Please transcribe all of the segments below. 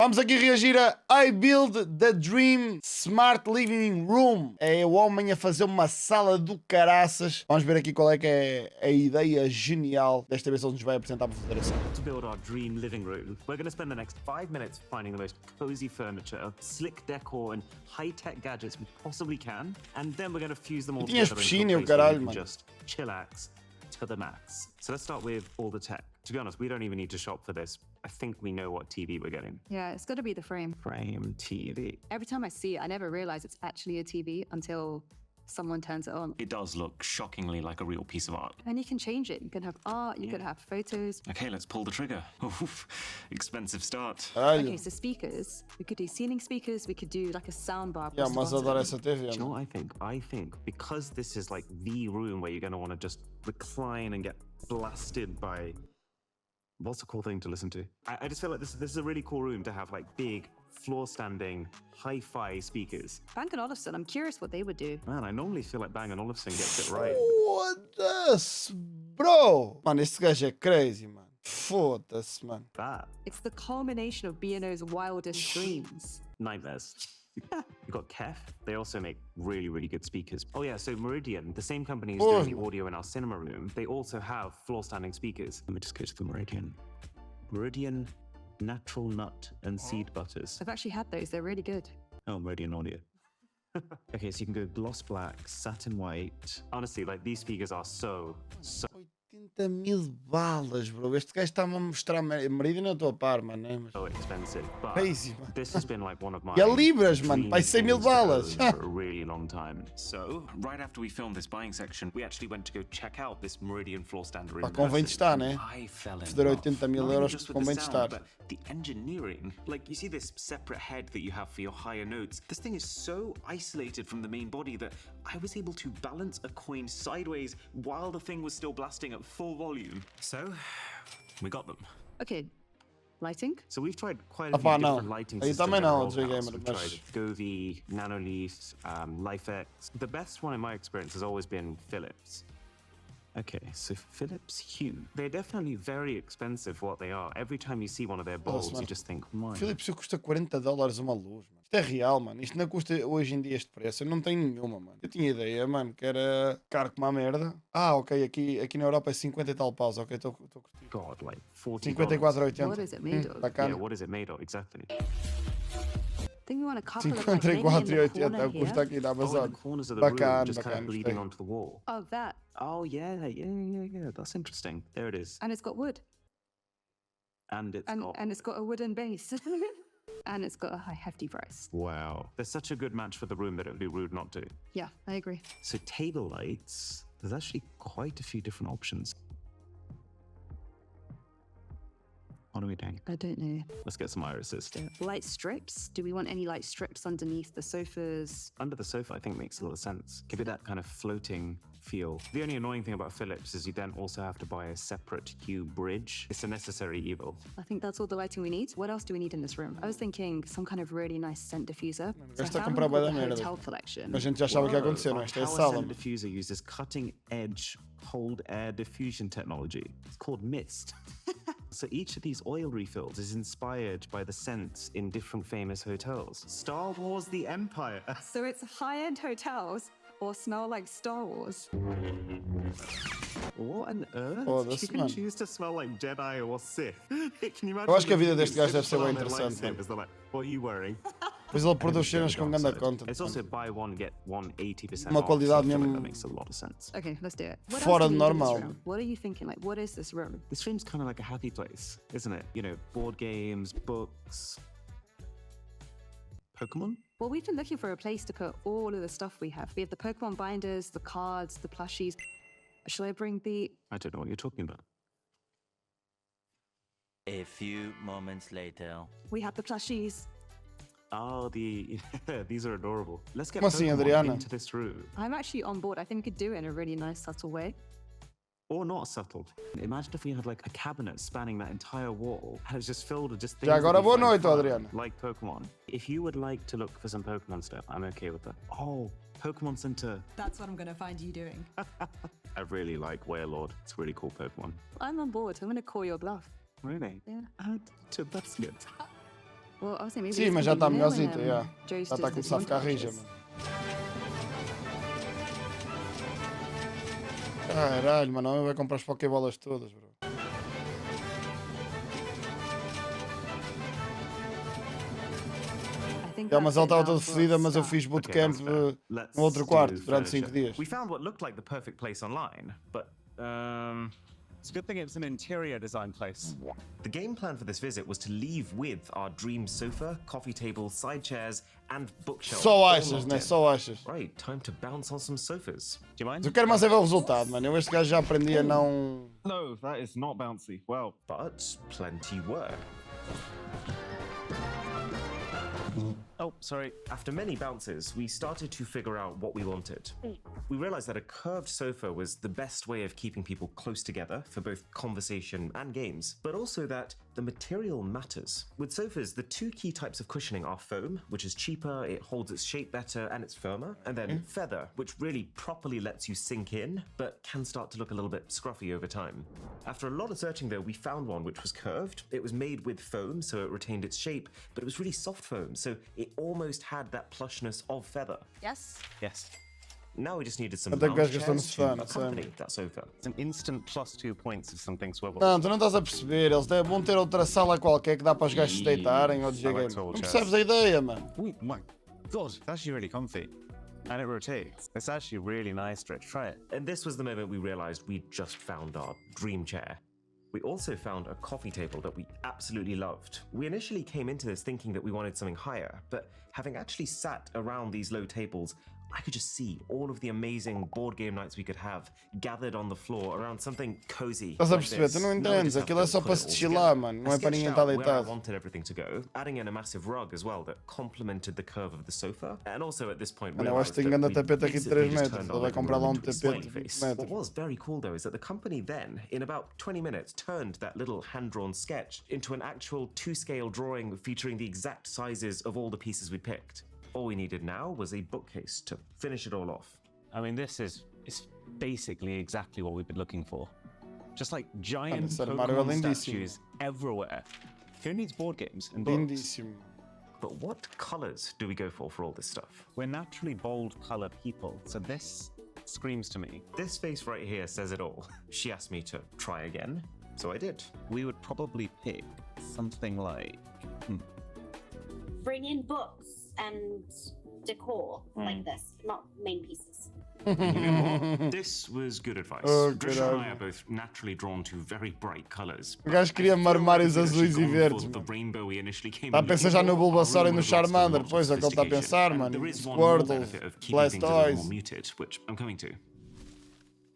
Vamos aqui reagir a I Build the Dream Smart Living Room. É o homem a fazer uma sala do caraças. Vamos ver aqui qual é que é a ideia genial. Desta vez ele nos vai apresentar para fazer assim. To build our dream living room, we're going to spend the next 5 minutes finding the most cozy furniture, slick decor and high-tech gadgets we possibly can, and then we're going to fuse them all Tinhas together piscina e o into a place where caralho, we can mano. just chillax to the max. So let's start with all the tech. To be honest, we don't even need to shop for this. I think we know what TV we're getting. Yeah, it's got to be the frame. Frame TV. Every time I see it, I never realize it's actually a TV until someone turns it on. It does look shockingly like a real piece of art. And you can change it. You can have art, you could have photos. Okay, let's pull the trigger. Oof, expensive start. Caralho. Okay, so speakers. We could do ceiling speakers. We could do like a sound bar. Yeah, plus mas bottom. adoro essa TV. Do you know mano. what I think? I think because this is like the room where you're going to want to just recline and get blasted by... What's a cool thing to listen to? I just feel like this is a really cool room to have like big floor-standing hi-fi speakers. Bang & Olufsen, I'm curious what they would do. Man, I normally feel like Bang & Olufsen gets it right. Foda-se, bro. Mano, este gajo é crazy, mano. Foda-se, mano. That. It's the culmination of B&O's wildest dreams. Nightmares. You've got Kef. They also make really, really good speakers. Oh yeah, so Meridian, the same company who's doing the audio in our cinema room, they also have floor-standing speakers. Let me just go to the Meridian. Meridian natural nut and seed butters. I've actually had those. They're really good. Oh, Meridian audio. Okay, so you can go gloss black, satin white. Honestly, like these speakers are so 80.000 balas, bro. Este gajo está-me a mostrar. Meridian eu estou a par, mano. É, mas... expensive. But Crazy, man. this has been like one of my E a libras, mano. dream Vai 100.000 things to balas. own for a really long time. So, right after we filmed this buying section, we actually went to go check out this Meridian floor stand room. Pá, convém de estar, né? I fell in Se der love. 80.000 Not even euros, just with the convém de sound, estar. but the engineering. Like, you see this separate head that you have for your higher notes. This thing is so isolated from the main body that I was able to balance a coin sideways while the thing was still blasting at full volume. So, we got them. Okay, lighting. So we've tried quite a Opá, few não. different lighting Aí systems. também in our não, old desliguei, house. mano, We've mas... tried Govee, Nanoleaf, LifeX. The best one in my experience has always been Philips. Okay, so Philips Hue. They're definitely very expensive for what they are. Every time you see one of their bulbs, mano. you just think, mine. Philips custa $40 uma luz, mano. Isto é real, mano. Isto não custa hoje em dia este preço. Eu não tenho nenhuma, mano. Eu tinha ideia, mano, que era caro como a merda. Ah, ok. Aqui na Europa é 50 e tal paus. Ok, estou curtindo. God, like $40. 54,80. What is it made of? Bacana. Yeah, what is it made of? Exactly. I think we want a couple of like, maybe in the 54,80 corner custa here. aqui na Oh, in Amazon. the corners of the room, Bacana, just kind bacana. of bleeding Gostei. onto the wall. Oh, that. Oh, yeah. That's interesting. There it is. And it's got wood. And it's got... And it's got a wooden base. And it's got a high hefty price. Wow. They're such a good match for the room that it would be rude not to. Yeah, I agree. So table lights, there's actually quite a few different options. What are we doing? I don't know. Let's get some irises. Light strips? Do we want any light strips underneath the sofas? Under the sofa, I think makes a lot of sense. Give it that kind of floating feel. The only annoying thing about Philips is you then also have to buy a separate Hue bridge. It's a necessary evil. I think that's all the lighting we need. What else do we need in this room? I was thinking some kind of really nice scent diffuser. So I Esta found comprar one called bué da the merda. Hotel Collection. A gente já sabe o que ia acontecer, não é? Isto é Our sala, scent mano. diffuser uses cutting-edge cold air diffusion technology. It's called Mist. So each of these oil refills is inspired by the scents in different famous hotels. Star Wars: The Empire. So it's high-end hotels or smell like Star Wars. What on earth? Foda-se, You can mano. choose to smell like Jedi or Sith. Can you imagine? Eu acho que a the vida deste gajo deve ser people bem on their interessante, mano. lightsabers, they're like, what are you wearing? Pois ele produz cenas com ganda Dark conta. side. It's also buy one, get one 80% Uma off. qualidade so I feel like mesmo- that makes a lot of sense. Okay, let's do it. What Fora else do de we need in this normal. room? What are you thinking? Like, what is this room? This room's kind of like a happy place, isn't it? You know, board games, books, Pokemon? Well, we've been looking for a place to put all of the stuff we have. We have the Pokemon binders, the cards, the plushies. Shall I bring the... I don't know what you're talking about. A few moments later. We have the plushies. Oh, these are adorable. Let's get Como assim, Pokemon Adriana? into this room. I'm actually on board. I think we could do it in a really nice, subtle way. Or not subtle. Imagine if we had like a cabinet spanning that entire wall and it was just filled with just things Já that agora we boa find noite, fun, Adriana. like Pokemon. If you would like to look for some Pokemon stuff, I'm okay with that. Oh, Pokemon Center. That's what I'm going to find you doing. I really like Warlord. It's a really cool Pokemon. I'm on board. I'm going to call your bluff. Really? Yeah. That's good. Well, I'll say maybe Sim, this mas could já be está more when, melhorzito, já. Joe Já está a does começar a the ficar rija, montages. mano. Caralho, mano, não vai comprar as pokébolas todas, bro. I think Já, mas ela that's it estava now toda for fodida, our mas eu start. fiz Okay, bootcamp that's fair. Let's no outro do quarto durante furniture. 5 dias. We found what looked like the perfect place online, but It's a good thing it's an interior design place. the game plan for this visit was to leave with our dream sofa, coffee table, side chairs, and bookshelf. Só all achas, locked né? in. Só achas. Right, time to bounce on some sofas. Do you mind? Mas eu quero mais é ver o resultado, mano. Eu este gajo já aprendi a não... No, that is not bouncy. Well, But plenty were. oh, sorry. After many bounces, we started to figure out what we wanted. We realized that a curved sofa was the best way of keeping people close together for both conversation and games, but also that the material matters. With sofas, the two key types of cushioning are foam, which is cheaper, it holds its shape better, and it's firmer, and then feather, which really properly lets you sink in, but can start to look a little bit scruffy over time. After a lot of searching though, we found one which was curved. It was made with foam, so it retained its shape, but it was really soft foam, so it almost had that plushness of feather. Yes? Yes. Now we just needed some Até que lounge gajo gastou no chairs sofá, to não sei. accompany that sofa. It's an instant +2 points if something swivels. Não, tu não estás a perceber. Eles vão ter outra sala qualquer que dá para os gajos se deitarem ou de I like game. tall Não chairs. percebes a ideia, mano. Oh my god, it's actually really comfy. And it rotates. It's actually really nice, Rich. Try it. And this was the moment we realized we'd just found our dream chair. We also found a coffee table that we absolutely loved. We initially came into this thinking that we wanted something higher, but having actually sat around these low tables, I could just see all of the amazing board game nights we could have gathered on the floor around something cozy. Estás a like perceber? this. Tu não Now we entendes. just have Aquilo é to só put para it se all chilar, together. mano. Não I é para ninguém sketched estar out where I deitado. wanted everything to go, adding in a massive rug as well that complemented the curve of the sofa. And also at this point, Mano, eu acho que realized tenho that grande we'd tapete aqui de basically 3 just metros. turned Ele our vai living comprar lá room um into a tapete smiley de face. 20 What metros. was very cool though is that the company then, in about 20 minutes, turned that little hand-drawn sketch into an actual 2-scale drawing featuring the exact sizes of all the pieces we picked. All we needed now was a bookcase to finish it all off. I mean, it's basically exactly what we've been looking for. Just like giant esse armário é Pokemon lindíssimo. statues everywhere. Who needs board games and books? Lindíssimo. But what colors do we go for all this stuff? We're naturally bold color people, so this screams to me. This face right here says it all. She asked me to try again, so I did. We would probably pick something like Bring in books and decor like this, not main pieces. You know what? This was good advice. Oh, Trisha and I caralho. are both naturally drawn to very bright colors. O gajo queria-me armários azuis e verdes, The mano. rainbow we initially came Está a pensar já no Bulbasaur e no Charmander. Pois Pois é o que ele está a pensar, mano. Squirtle, Blastoise. muted, which I'm coming to.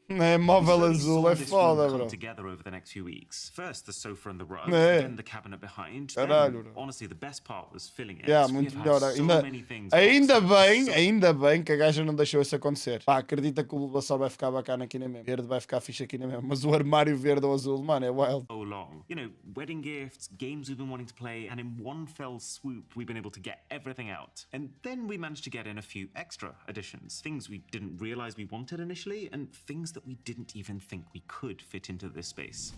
Não é móvel azul, é foda, bro. Together over the next few weeks. First the sofa and the rug, É. then the cabinet behind. Caralho, Then, bro. honestly, the best part was filling it. Yeah, We muito have melhor. had so Ainda, many things ainda bem que a gaja não deixou isso acontecer. Pá, acredita que o Bulbasaur vai ficar bacana aqui na mesma. Verde vai ficar fixe aqui na mesma. Mas o armário verde ou azul, mano, é wild. so long. You know, wedding gifts, games we've been wanting to play, and in one fell swoop, we've been able to get everything out. And then we managed to get in a few extra additions. Things we didn't realize we wanted initially, and things that we didn't even think we could fit into this space.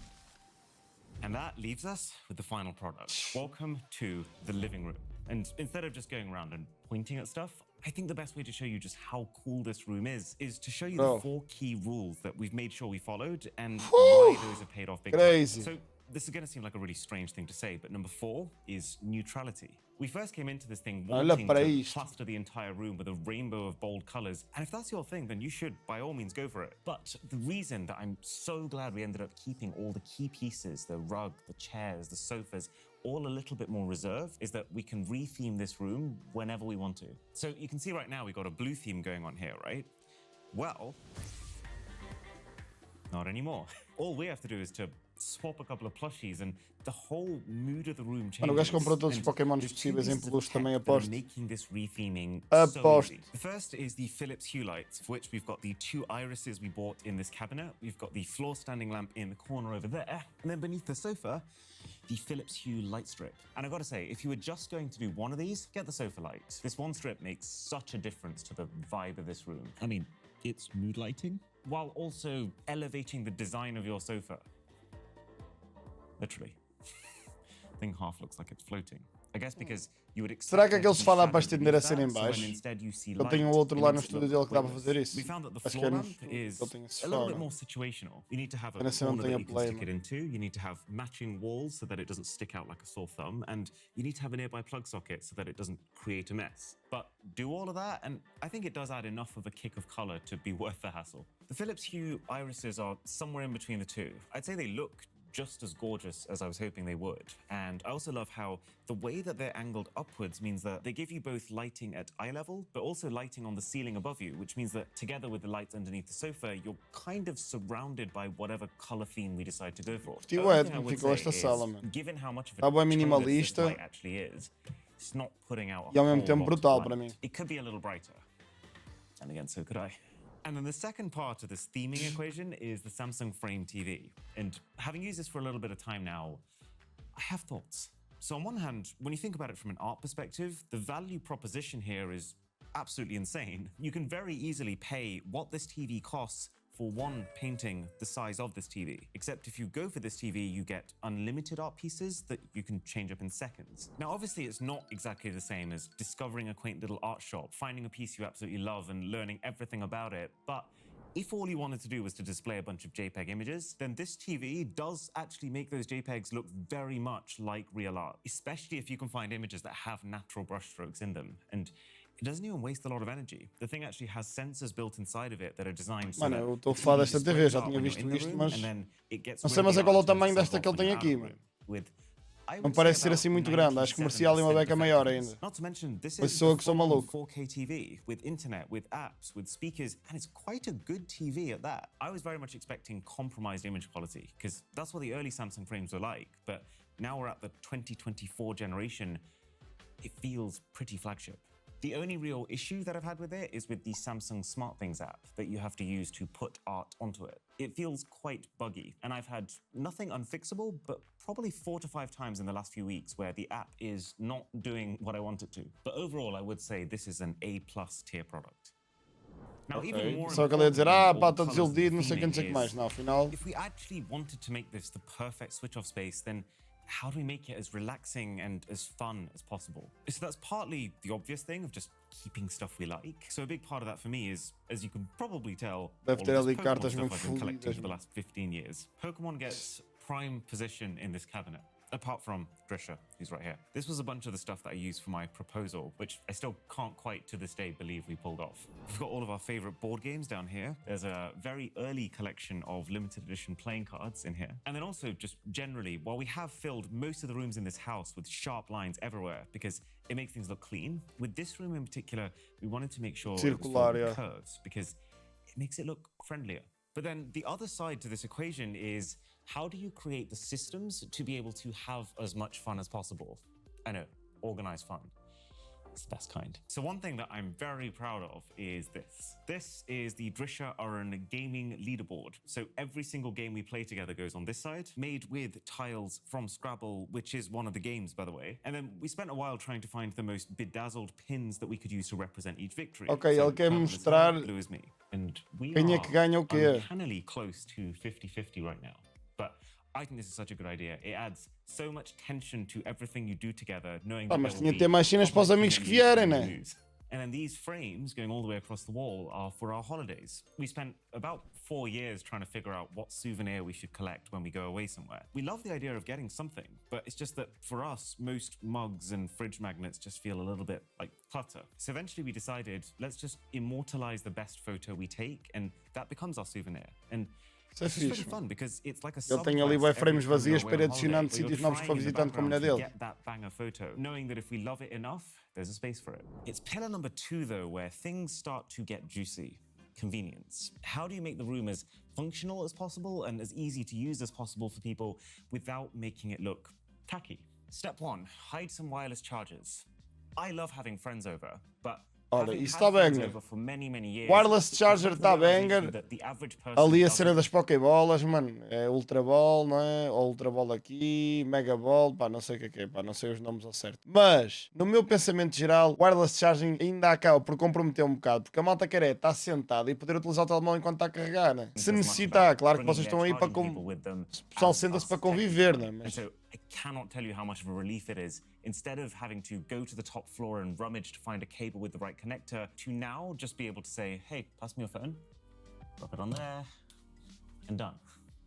And that leaves us with the final product. Welcome to the living room. And instead of just going around and pointing at stuff, I think the best way to show you just how cool this room is to show you Bro. the 4 key rules that we've made sure we followed and why those have paid off big time. Crazy. So this is going to seem like a really strange thing to say, but number 4 is neutrality. We first came into this thing Olha wanting para to isto. cluster the entire room with a rainbow of bold colors. And if that's your thing, then you should, by all means, go for it. But the reason that I'm so glad we ended up keeping all the key pieces, the rug, the chairs, the sofas, all a little bit more reserved, is that we can re-theme this room whenever we want to. So you can see right now we've got a blue theme going on here, right? Well, not anymore. All we have to do is to swap a couple of plushies and the whole mood of the room changes. Mano, o gajo comprou todos os And Pokémons there's 2 possíveis em pieces of peluche tech também, that are aposto. making this retheming Aposto. so easy. The first is the Philips Hue lights, for which we've got the 2 irises we bought in this cabinet. We've got the floor standing lamp in the corner over there. And then beneath the sofa, the Philips Hue light strip. And I've got to say, if you were just going to do one of these, get the sofa light. This one strip makes such a difference to the vibe of this room. I mean, it's mood lighting, while also elevating the design of your sofa. Literally. Thing half looks like it's floating. I guess because you would expect Será que there to aquele be sofá dá para shadow estender a beneath cena em that, so when baixo? instead you see Eu tenho light, outro it lá no makes it estúdio look dele que dá para pointless. fazer isso. We found that the Acho que floor é no lamp estúdio que ele is tem esse a little sofá, bit não? more situational. You need to have a Eu nessa não corner tenho that you can play, stick it mano. into. You need to have matching walls so that it doesn't stick out like a sore thumb, and you need to have a nearby plug socket so that it doesn't create a mess. But do all of that, and I think it does add enough of a kick of color to be worth the hassle. The Philips Hue irises are somewhere in between the two. I'd say they look just as gorgeous as I was hoping they would. And I also love how the way that they're angled upwards means that they give you both lighting at eye level, but also lighting on the ceiling above you, which means that together with the lights underneath the sofa, you're kind of surrounded by whatever color theme we decide to go for. Curti The bué other de thing I como would ficou say esta is, sala, mano. given how much of Tá a bué chungus this minimalista. light actually is, it's not putting out a E ao mesmo whole tempo lot of brutal light. para mim. It could be a little brighter. And again, so could I. And then the second part of this theming equation is the Samsung Frame TV. And having used this for a little bit of time now, I have thoughts. So on one hand, when you think about it from an art perspective, the value proposition here is absolutely insane. You can very easily pay what this TV costs for one painting the size of this TV. Except if you go for this TV, you get unlimited art pieces that you can change up in seconds. Now, obviously, it's not exactly the same as discovering a quaint little art shop, finding a piece you absolutely love and learning everything about it. But if all you wanted to do was to display a bunch of JPEG images, then this TV does actually make those JPEGs look very much like real art, especially if you can find images that have natural brushstrokes in them. And it doesn't even waste a lot of energy. The thing actually has sensors built inside of it that are designed so Mano, that eu the estou a falar TV desta TV, spreads já out tinha when you're visto in the isto, room, mas and then it gets não sei, mas é radiated qual é o out to tamanho itself desta que ele off when tem you're aqui, out of the mano. room. With, I Não would parece say ser assim about muito grande, acho que merecia ali uma 97% beca maior effectiveness. ainda. Not to mention, this Mas is sou eu a que sou full-on maluco. 4K TV with internet, with apps, with speakers, and it's quite a good TV at that. I was very much expecting compromised image quality because that's what the early Samsung frames were like. But now we're at the 2024 generation, it feels pretty flagship. The only real issue that I've had with it is with the Samsung SmartThings app that you have to use to put art onto it. It feels quite buggy, and I've had nothing unfixable, but probably 4 to 5 times in the last few weeks where the app is not doing what I want it to. But overall, I would say this is an A+ tier product. Now, even more Só que ele ia dizer, importantly, pá, all estou colours and desiludido, não sei o que, não sei o que theming mais. is, Não, afinal, if we actually wanted to make this the perfect switch-off space, then how do we make it as relaxing and as fun as possible? So that's partly the obvious thing of just keeping stuff we like. So a big part of that for me is, as you can probably tell, deve all ter of ali this Pokemon cartas stuff mesmo I've been collecting fodidas. for the last 15 years. Pokemon gets prime position in this cabinet. Apart from Drisha, who's right here. This was a bunch of the stuff that I used for my proposal, which I still can't quite to this day believe we pulled off. We've got all of our favorite board games down here. There's a very early collection of limited edition playing cards in here. And then also just generally, while we have filled most of the rooms in this house with sharp lines everywhere because it makes things look clean, with this room in particular, we wanted to make sure it was Circular, filled with yeah. curves because it makes it look friendlier. But then the other side to this equation is how do you create the systems to be able to have as much fun as possible? I know, organized fun. It's the best kind. So one thing that I'm very proud of is this. This is the Drisha Urn Gaming Leaderboard. So every single game we play together goes on this side, made with tiles from Scrabble, which is one of the games, by the way. And then we spent a while trying to find the most bedazzled pins that we could use to represent each victory. Ok, ele quer purple is mostrar him, blue is me. And we quem é are que ganha o quê. uncannily close to 50-50 right now. But I think this is such a good idea. It adds so much tension to everything you do together, knowing that mas there tinha will de ter be mais cenas para os amigos que vierem, né? opportunities. And then these frames going all the way across the wall are for our holidays. We spent about 4 years trying to figure out what souvenir we should collect when we go away somewhere. We love the idea of getting something, but it's just that for us, most mugs and fridge magnets just feel a little bit like clutter. So eventually we decided, let's just immortalize the best photo we take, and that becomes our souvenir. And Isso é it's just really fixe, fun mano. because it's like a Ele tem ali subquest bué every frames time you're vazias away para ir on holiday, adicionando where you're sítios novos trying para in the visitar como na background to dele. get that banger photo, knowing that if we love it enough, there's a space for it. It's pillar number 2 though, where things start to get juicy. Convenience. How do you make the room as functional as possible and as easy to use as possible for people without making it look tacky? Step 1, hide some wireless chargers. I love having friends over, but Olha, having isso had está friends banger. over for many, many years, Wireless I've charger come to está the realization banger. that the average person Ali a doesn't cena das Pokébolas, mano, é Ultra Ball, não é? Ou Ultra Ball aqui, Mega Ball, pá, não sei o que é, pá, não sei os nomes ao certo. Mas, no meu pensamento geral, wireless charging ainda acaba por comprometer um bocado, porque a malta quer é estar sentada e poder utilizar o telemóvel enquanto está a carregar, né? Se necessitar, claro que vocês estão aí para o pessoal senta-se para conviver, né? Mas I cannot tell you how much of a relief it is instead of having to go to the top floor and rummage to find a cable with the right connector, to now just be able to say, hey, pass me your phone, drop it on there, and done.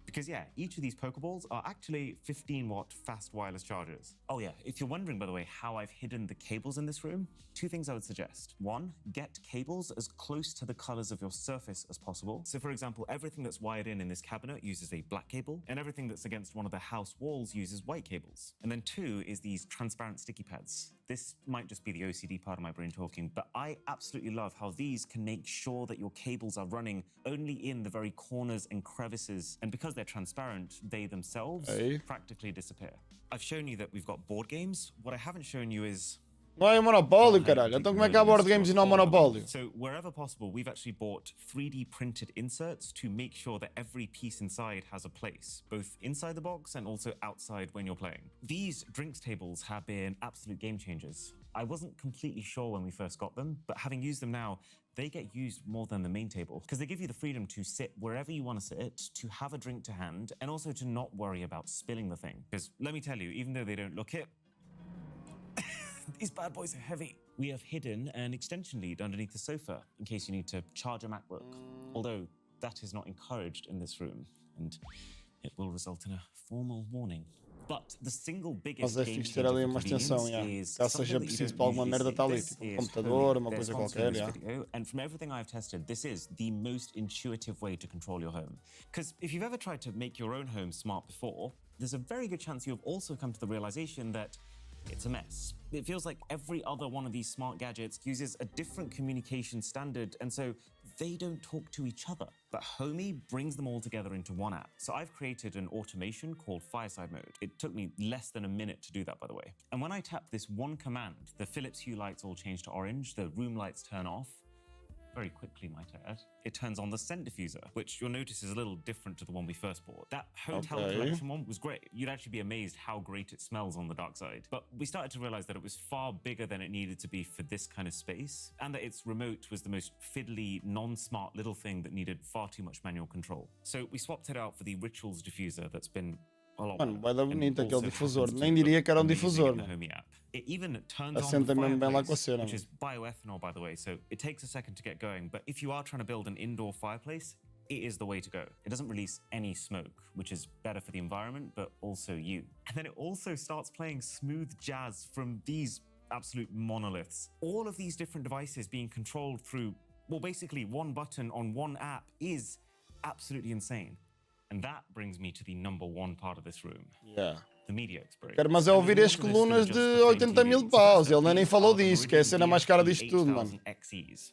Because yeah, each of these Pokeballs are actually 15-watt fast wireless chargers. Oh yeah, if you're wondering, by the way, how I've hidden the cables in this room, two things I would suggest. One, get cables as close to the colors of your surface as possible. So for example, everything that's wired in this cabinet uses a black cable, and everything that's against one of the house walls uses white cables. And then two is these transparent sticky pads. This might just be the OCD part of my brain talking, but I absolutely love how these can make sure that your cables are running only in the very corners and crevices, and because they're transparent, they themselves practically disappear. I've shown you that we've got board games. What I haven't shown you is... Não é monopólio, caralho. Então como é que há board games e não monopólio? So wherever possible, we've actually bought 3D printed inserts to make sure that every piece inside has a place, both inside the box and also outside when you're playing. These drinks tables have been absolute game changers. I wasn't completely sure when we first got them, but having used them now, they get used more than the main table because they give you the freedom to sit wherever you want to sit, to have a drink to hand, and also to not worry about spilling the thing. Because let me tell you, even though they don't look it, these bad boys are heavy. We have hidden an extension lead underneath the sofa in case you need to charge a MacBook. Although that is not encouraged in this room, and it will result in a formal warning. But the single biggest Mas é game fixe ter changer ali for uma extensão, convenience is caso something seja that you preciso don't para alguma usually merda, see. está ali, This tipo um is computador, Homey. uma There's coisa sponsor qualquer, in this yeah. video, and from everything I've tested, this is the most intuitive way to control your home. Because if you've ever tried to make your own home smart before, there's a very good chance you've also come to the realization that it's a mess. It feels like every other one of these smart gadgets uses a different communication standard, and so they don't talk to each other. But Homey brings them all together into one app. So I've created an automation called Fireside Mode. It took me less than a minute to do that, by the way. And when I tap this one command, the Philips Hue lights all change to orange, the room lights turn off, very quickly, might I add. It turns on the scent diffuser, which you'll notice is a little different to the one we first bought. That hotel collection one was great. You'd actually be amazed how great it smells on the dark side. But we started to realize that it was far bigger than it needed to be for this kind of space, and that its remote was the most fiddly, non-smart little thing that needed far too much manual control. So we swapped it out for the Rituals diffuser that's been a lot Mano, better, vai dar and bonito aquele also difusor. happens to Nem diria que era look difusor, amazing in the mano. Homey app. It even turns on Assenta the mesmo bem lá com a fireplace, cena, which mano. is bioethanol, by the way, so it takes a second to get going. But if you are trying to build an indoor fireplace, it is the way to go. It doesn't release any smoke, which is better for the environment, but also you. And then it also starts playing smooth jazz from these absolute monoliths. All of these different devices being controlled through, well, basically one button on one app is absolutely insane. And that brings me to the number one part of this room. Yeah. The media experience. Quero mas é ouvir as colunas de 80 mil paus. Ele nem falou disso, que é a cena mais cara disto tudo, mano. XEs.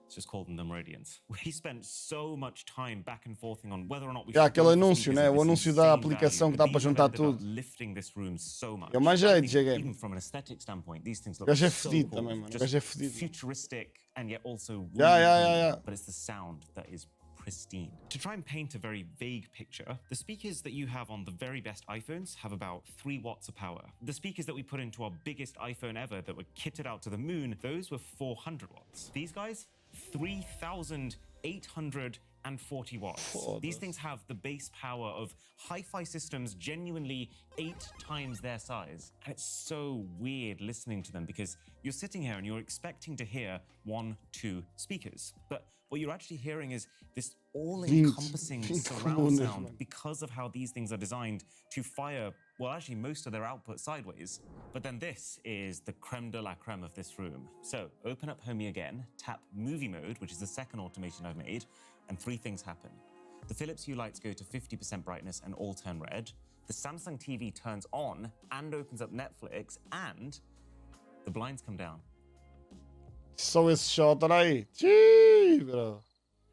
It's just called them the Meridians. We spent so much time back and forthing on whether or not we Já should aquele go for anúncio, speakers né? of O this anúncio da insane aplicação value, que dá but para these juntar ended up tudo. lifting this room so much. Eu mais I jeito, think cheguei. even from an aesthetic standpoint, these things O look gajo é so fedido cool. também, mano. O Just gajo é fedido. futuristic and yet also Yeah, really yeah, cool. yeah, yeah. But it's the sound that is pristine. To try and paint a very vague picture, the speakers that you have on the very best iPhones have about 3 watts of power. The speakers that we put into our biggest iPhone ever that were kitted out to the moon, those were 400 watts. These guys, 3,840 watts. These things have the base power of hi-fi systems genuinely 8 times their size. And it's so weird listening to them because you're sitting here and you're expecting to hear 1, 2 speakers. But what you're actually hearing is this all-encompassing surround sound because of how these things are designed to fire, well, actually most of their output sideways. But then this is the creme de la creme of this room. So open up Homey again, tap movie mode, which is the second automation I've made, and 3 things happen. The Philips Hue lights go to 50% brightness and all turn red. The Samsung TV turns on and opens up Netflix, and the blinds come down. Só esse shot, olha aí. Xiii, bro.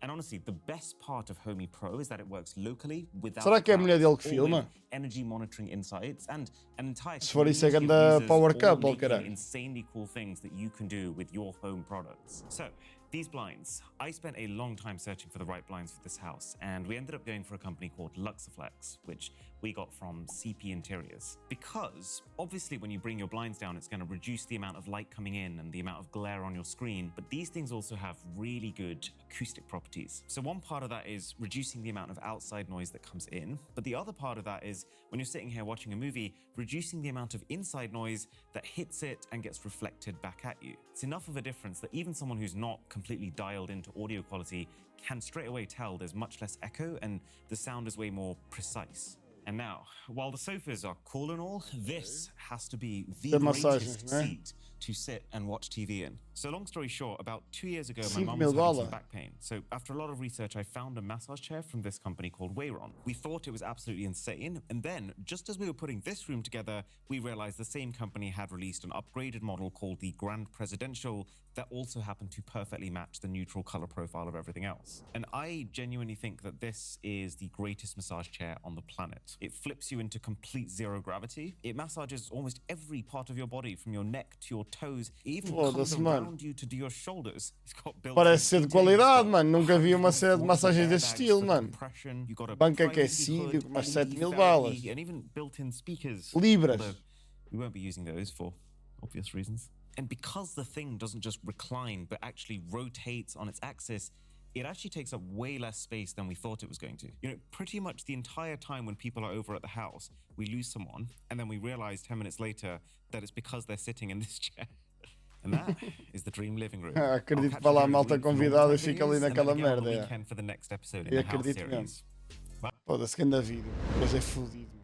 And honestly, the best part of Homey Pro is that it works locally without Será que é a mulher dele que all filma? with energy monitoring insights and an entire Se for isso é community ganda of users power all couple, making caralho. insanely cool things that you can do with your home products. So, These blinds, I spent a long time searching for the right blinds for this house, and we ended up going for a company called Luxaflex, which we got from CP Interiors. Because obviously when you bring your blinds down, it's going to reduce the amount of light coming in and the amount of glare on your screen, but these things also have really good acoustic properties. So one part of that is reducing the amount of outside noise that comes in, but the other part of that is when you're sitting here watching a movie, reducing the amount of inside noise that hits it and gets reflected back at you. It's enough of a difference that even someone who's not completely dialed into audio quality can straight away tell there's much less echo and the sound is way more precise. And now, while the sofas are cool and all, this has to be the greatest seat to sit and watch TV in. So long story short, about 2 years ago, my mum was having some back pain. So after a lot of research, I found a massage chair from this company called Wayron. We thought it was absolutely insane. And then, just as we were putting this room together, we realized the same company had released an upgraded model called the Grand Presidential that also happened to perfectly match the neutral color profile of everything else. And I genuinely think that this is the greatest massage chair on the planet. It flips you into complete zero gravity. It massages almost every part of your body, from your neck to your toes. It even comes around you to do your shoulders. It's got built-in Parece ser de qualidade, mano. Nunca vi uma série de water massagens desse airbags estilo, for mano. compression. You've got a Banco privacy aquecido, hood, com umas LED 7.000 therapy, balas. and even built-in speakers. Libras. Although we won't be using those for obvious reasons. And because the thing doesn't just recline, but actually rotates on its axis, it actually takes up way less space than we thought it was going to. You know, pretty much the entire time when people are over at the house, we lose someone, and then we realize 10 minutes later that it's because they're sitting in this chair. And that is the dream living room. Acredito que vai lá a malta convidada e fica ali naquela merda. For the next episode in E the house acredito mesmo. series. Foda-se que anda vídeo. Depois é fodido.